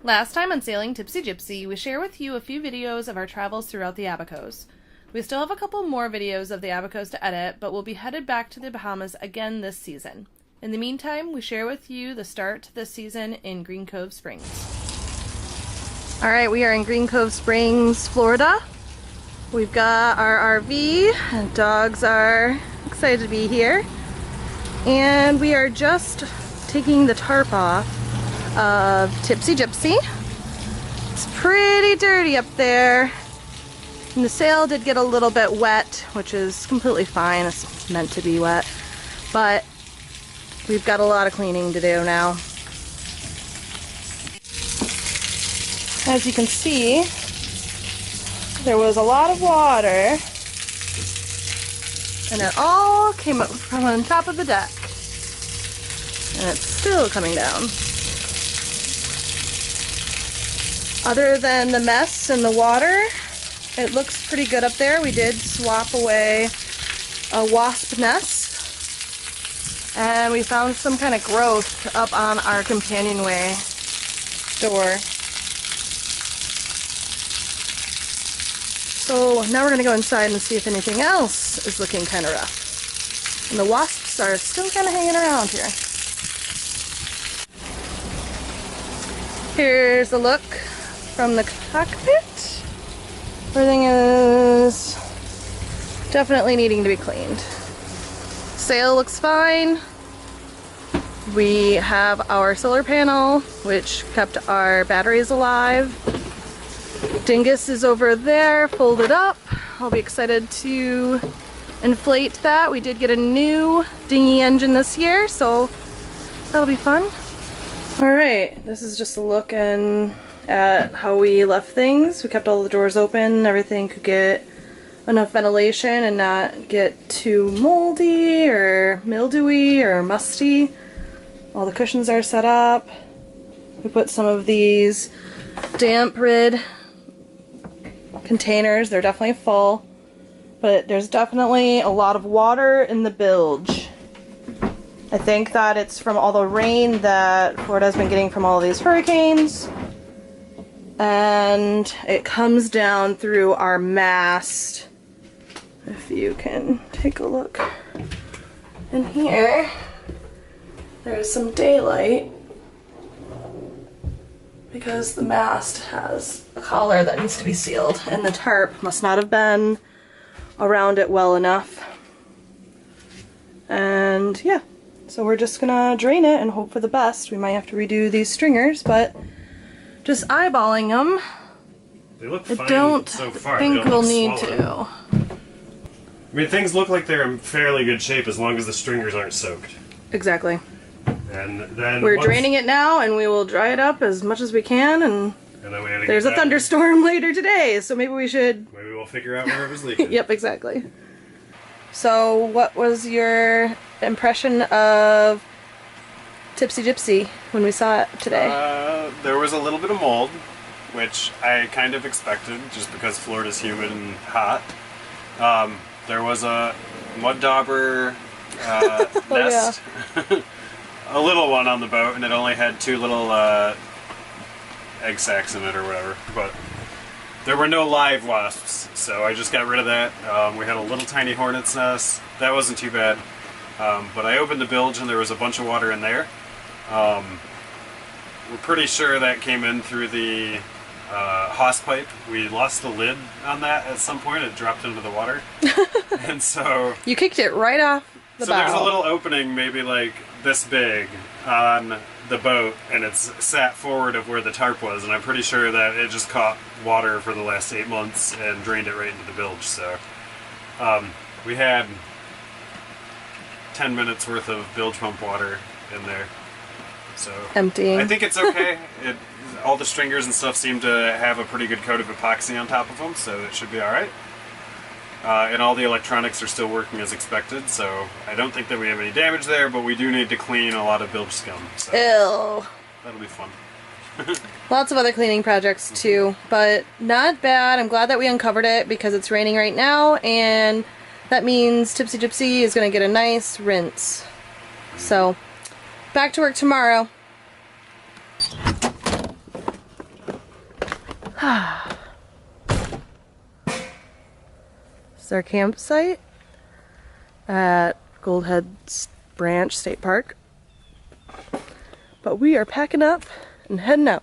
Last time on Sailing Tipsy Gypsy, we share with you a few videos of our travels throughout the Abacos. We still have a couple more videos of the Abacos to edit, but we'll be headed back to the Bahamas again this season. In the meantime, we share with you the start to this season in Green Cove Springs. Alright, we are in Green Cove Springs, Florida. We've got our RV, and dogs are excited to be here. And we are just taking the tarp off of Tipsy Gypsy. It's pretty dirty up there. And the sail did get a little bit wet, which is completely fine. It's meant to be wet. But we've got a lot of cleaning to do now. As you can see, there was a lot of water. And it all came up from on top of the deck. And it's still coming down. Other than the mess and the water, it looks pretty good up there. We did swap away a wasp nest, and we found some kind of growth up on our companionway door. So now we're going to go inside and see if anything else is looking kind of rough. And the wasps are still kind of hanging around here. Here's a look from the cockpit. Everything is definitely needing to be cleaned. Sail looks fine. We have our solar panel, which kept our batteries alive. Dingus is over there, folded up. I'll be excited to inflate that. We did get a new dinghy engine this year, so that'll be fun. Alright, this is just a look at how we left things. We kept all the doors open. Everything could get enough ventilation and not get too moldy or mildewy or musty. All the cushions are set up. We put some of these damp rid containers. They're definitely full, but there's definitely a lot of water in the bilge. I think that it's from all the rain that Florida has been getting from all these hurricanes. And it comes down through our mast. If you can take a look in here, there's some daylight because the mast has a collar that needs to be sealed, and the tarp must not have been around it well enough. And yeah, so we're just gonna drain it and hope for the best. We might have to redo these stringers, but just eyeballing them, they look I fine don't so far. think we'll need to. I mean, things look like they're in fairly good shape as long as the stringers aren't soaked. Exactly. And then We're draining it now, and we will dry it up as much as we can, and then we there's a thunderstorm later today, so maybe we should... Maybe we'll figure out where it was leaking. Yep, exactly. So what was your impression of Tipsy Gypsy when we saw it today? There was a little bit of mold, which I kind of expected just because Florida's humid and hot. There was a mud dauber nest, a little one on the boat, and it only had 2 little egg sacs in it or whatever, but there were no live wasps, so I just got rid of that. We had a little tiny hornet's nest. That wasn't too bad, but I opened the bilge and there was a bunch of water in there. We're pretty sure that came in through the hose pipe. We lost the lid on that at some point. It dropped into the water. And so... You kicked it right off the bow. So there's a little opening maybe like this big on the boat, and it's sat forward of where the tarp was, and I'm pretty sure that it just caught water for the last 8 months and drained it right into the bilge. So we had 10 minutes worth of bilge pump water in there. So emptying. I think it's okay. All the stringers and stuff seem to have a pretty good coat of epoxy on top of them, so it should be alright. And all the electronics are still working as expected, so I don't think that we have any damage there, but we do need to clean a lot of bilge scum. So ew. That'll be fun. Lots of other cleaning projects too, but not bad. I'm glad that we uncovered it because it's raining right now, and that means Tipsy Gypsy is going to get a nice rinse. So, back to work tomorrow. This is our campsite at Goldhead Branch State Park. But we are packing up and heading out.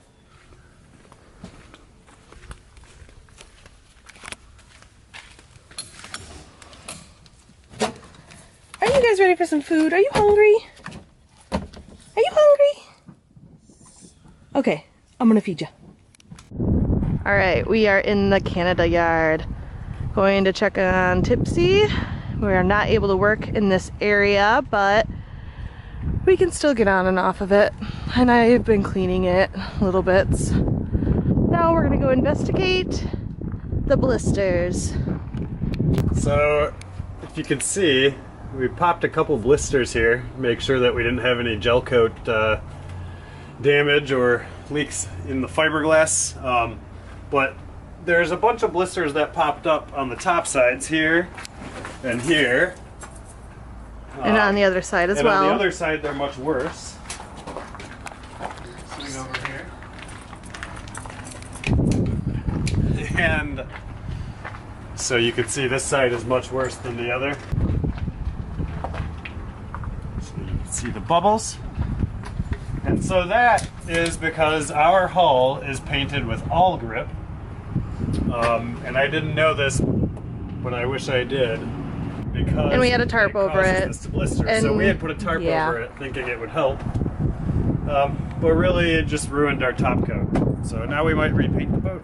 Are you guys ready for some food? Are you hungry? Are you hungry? Okay, I'm gonna feed you. All right, we are in the Canada yard. Going to check on Tipsy. We are not able to work in this area, but we can still get on and off of it. And I've been cleaning it little bits. Now we're gonna go investigate the blisters. So, if you can see, we popped a couple blisters here, make sure that we didn't have any gel coat damage or leaks in the fiberglass. But there's a bunch of blisters that popped up on the top sides here and here. And on the other side as well. On the other side, they're much worse. Swing over here. And so you can see this side is much worse than the other. So you can see the bubbles. And so that is because our hull is painted with all grip. And I didn't know this, but I wish I did. Because and we had a tarp over it. So we had put a tarp over it thinking it would help. But really it just ruined our top coat. So now we might repaint the boat.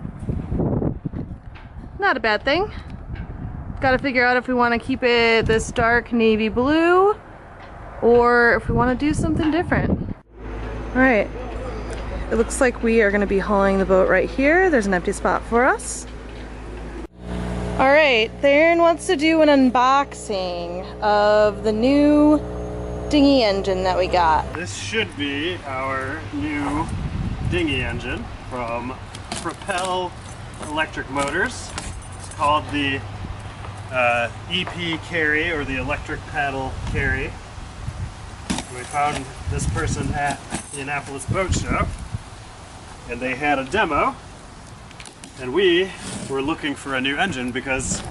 Not a bad thing. Got to figure out if we want to keep it this dark navy blue or if we want to do something different. All right. It looks like we are going to be hauling the boat right here. There's an empty spot for us. All right, Theron wants to do an unboxing of the new dinghy engine that we got. This should be our new dinghy engine from Propel Electric Motors. It's called the EP Carry, or the electric paddle carry. We found this person at the Annapolis Boat Show, and they had a demo. And we were looking for a new engine because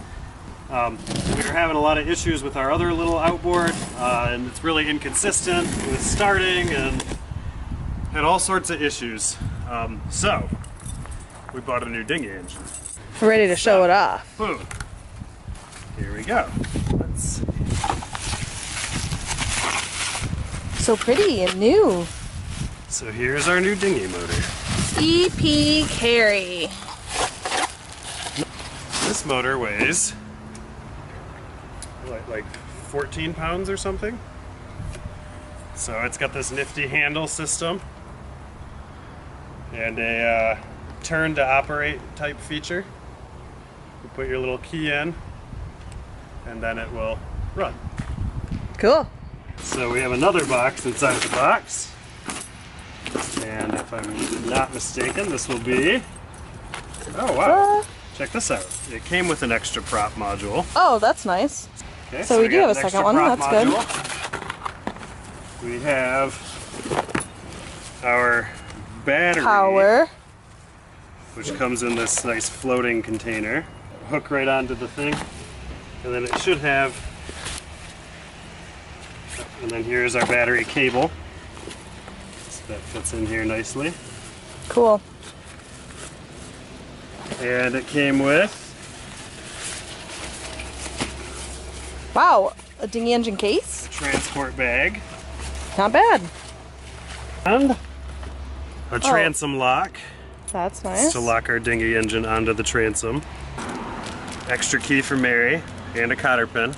we were having a lot of issues with our other little outboard, and it's really inconsistent with starting and had all sorts of issues. So we bought a new dinghy engine. We're ready to show it off. Boom. Here we go. Let's see. So pretty and new. So here's our new dinghy motor. EP Carry. This motor weighs like 14 pounds or something. So it's got this nifty handle system and a turn to operate type feature. You put your little key in and then it will run. Cool. So we have another box inside the box. And if I'm not mistaken, this will be... Oh wow! Check this out. It came with an extra prop module. Oh, that's nice. Okay, so we do have a second one. That's module. Good. We have our battery. Power. Which comes in this nice floating container. Hook right onto the thing. And then it should have... And then here's our battery cable. So that fits in here nicely. Cool. And it came with... Wow, a dinghy engine case? a transport bag. Not bad. And a transom lock. That's nice. To lock our dinghy engine onto the transom. Extra key for Mary, and a cotter pin.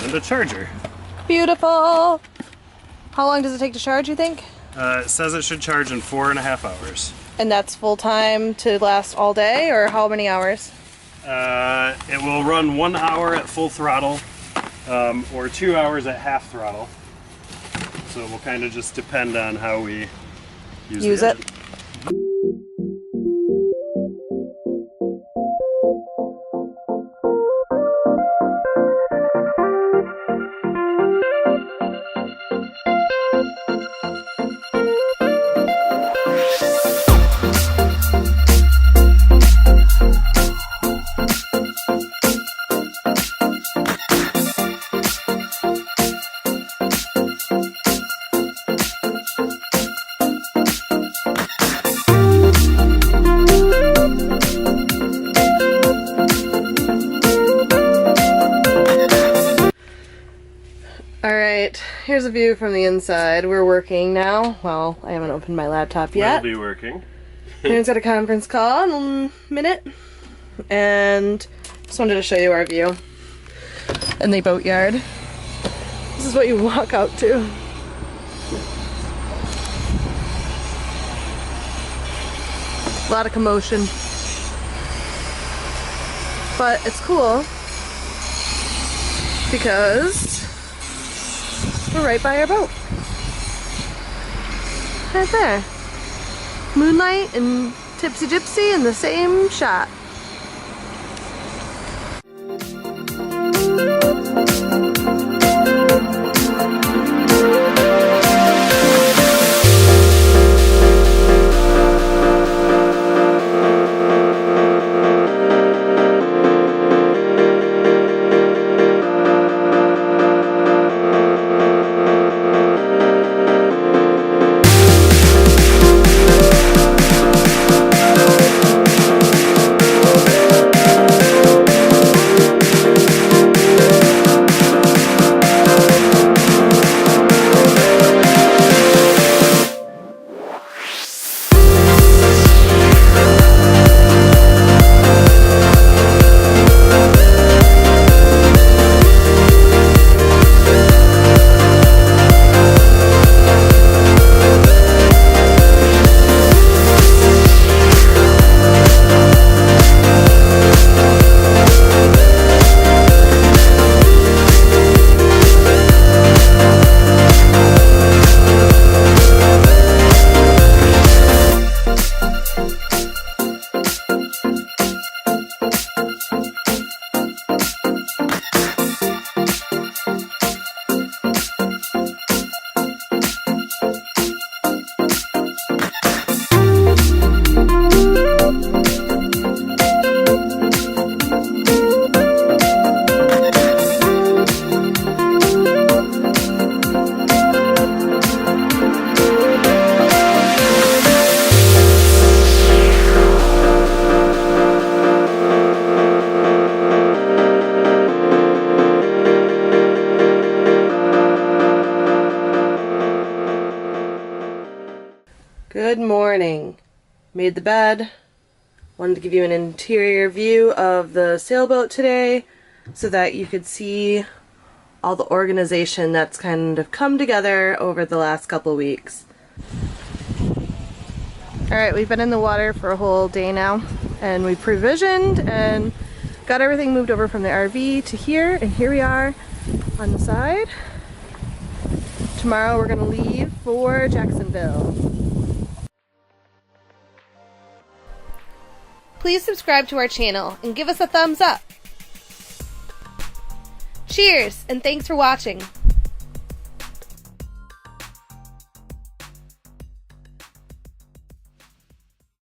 And a charger. Beautiful. How long does it take to charge, you think? It says it should charge in 4.5 hours. And that's full time to last all day, or how many hours? It will run 1 hour at full throttle, or 2 hours at half throttle. So it will kind of just depend on how we use it. here's a view from the inside. We're working now. Well, I haven't opened my laptop yet. We'll be working. Aaron's got a conference call in a minute. And just wanted to show you our view in the boatyard. This is what you walk out to. A lot of commotion. But it's cool because we're right by our boat. Right there. Moonlight and Tipsy Gypsy in the same shot. Good morning. Made the bed. Wanted to give you an interior view of the sailboat today so that you could see all the organization that's kind of come together over the last couple weeks. Alright, we've been in the water for a whole day now, and we provisioned and got everything moved over from the RV to here, and here we are on the side. Tomorrow we're going to leave for Jacksonville. Please subscribe to our channel and give us a thumbs up. Cheers, and thanks for watching.